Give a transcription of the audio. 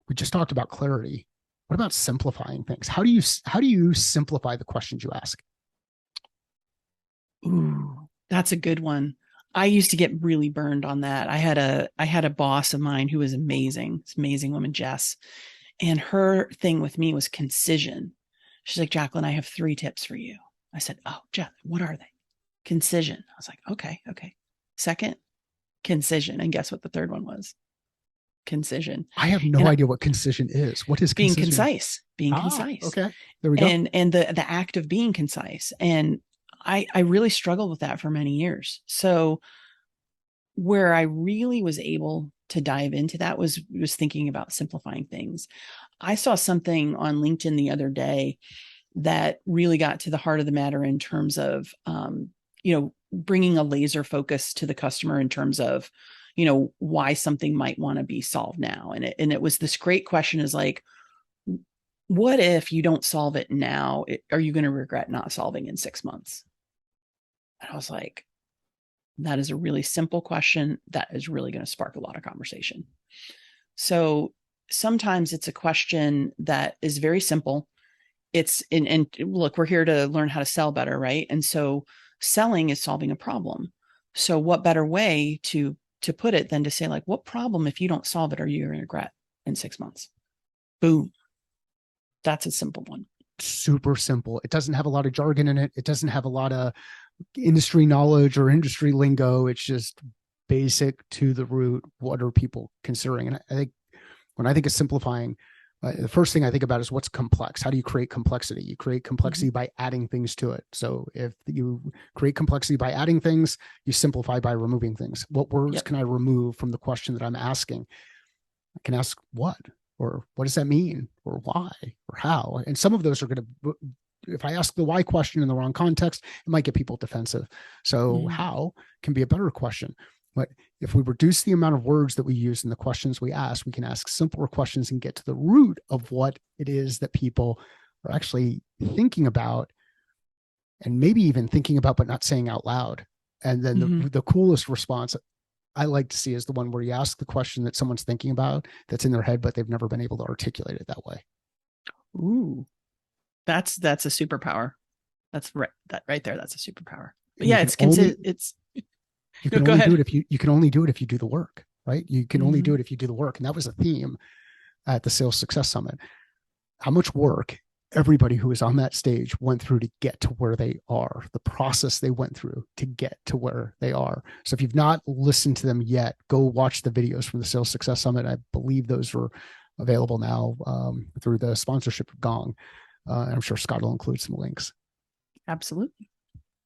We just talked about clarity. What about simplifying things? How do you simplify the questions you ask? Ooh, that's a good one. I used to get really burned on that. I had a boss of mine who was amazing. This amazing woman, Jess. And her thing with me was concision. She's like, Jacquelyn, I have 3 tips for you. I said, oh, Jeff, what are they? Concision. I was like, okay, okay. Second, concision. And guess what the third one was? Concision. I have no And idea what concision is. What is being concision? concise, being Ah, concise. okay. There we go. And the act of being concise. And I really struggled with that for many years. So where I really was able to dive into that was thinking about simplifying things. I saw something on LinkedIn the other day that really got to the heart of the matter in terms of, bringing a laser focus to the customer in terms of, why something might want to be solved now. And it was this great question is like, what if you don't solve it now? Are you going to regret not solving in 6 months? And I was like, that is a really simple question that is really going to spark a lot of conversation. So sometimes it's a question that is very simple. It's and look, we're here to learn how to sell better, right? And so selling is solving a problem. So what better way to put it than to say, like, what problem, if you don't solve it, are you going to regret in 6 months? Boom. That's a simple one. Super simple. It doesn't have a lot of jargon in it. It doesn't have a lot of industry knowledge or industry lingo. It's just basic to the root. What are people considering? And I think when I think of simplifying, the first thing I think about is what's complex. How do you create complexity? You create complexity Mhm. by adding things to it. So if you create complexity by adding things, you simplify by removing things. What words Yep. can I remove from the question that I'm asking? I can ask what, or what does that mean, or why, or how. And some of those are going to, if I ask the why question in the wrong context, it might get people defensive. So Mhm. how can be a better question. But if we reduce the amount of words that we use in the questions we ask, we can ask simpler questions and get to the root of what it is that people are actually thinking about, and maybe even thinking about but not saying out loud. And then Mhm. the coolest response I like to see is the one where you ask the question that someone's thinking about that's in their head, but they've never been able to articulate it that way. Ooh, that's a superpower. That's right. That right there. That's a superpower. But And you yeah, can it's only it's you no, can go only do ahead. it if you can only do it if you do the work, right? You can only do Mhm. it if you do the work. And that was a theme at the Sales Success Summit. How much work everybody who was on that stage went through to get to where they are, the process they went through to get to where they are. So if you've not listened to them yet, go watch the videos from the Sales Success Summit. I believe those are available now through the sponsorship of Gong. I'm sure Scott will include some links. Absolutely.